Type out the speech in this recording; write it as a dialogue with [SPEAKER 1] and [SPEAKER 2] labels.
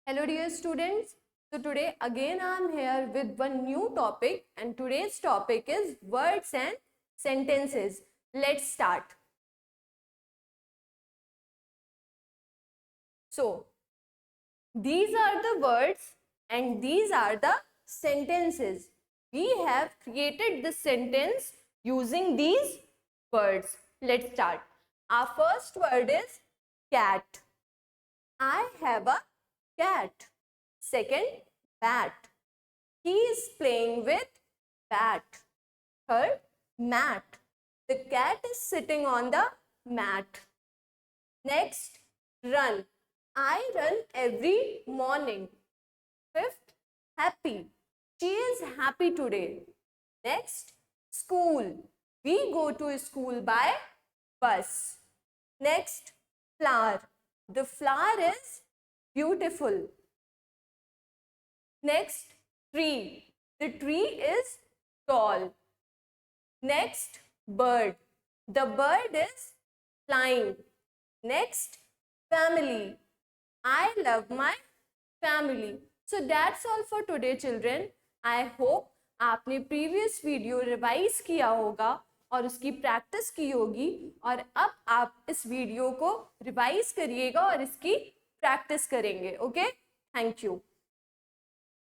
[SPEAKER 1] Hello dear students. So today again I am here with one new topic and today's topic is words and sentences. Let's start. So these are the words and these are the sentences. We have created the sentence using these words. Let's start. Our first word is cat. I have a cat. Second, bat. He is playing with bat. Third, mat. The cat is sitting on the mat. Next, run. I run every morning. Fifth, happy. She is happy today. Next, school. We go to school by bus. Next, flower. The flower is beautiful. Next, tree. The tree is tall. Next, bird. The bird is flying. Next, family. I love my family. So that's all for today children. I hope आपने previous video revise किया होगा और उसकी practice की होगी और अब आप इस वीडियो को रिवाइज करिएगा और इसकी प्रैक्टिस करेंगे. Okay, thank you.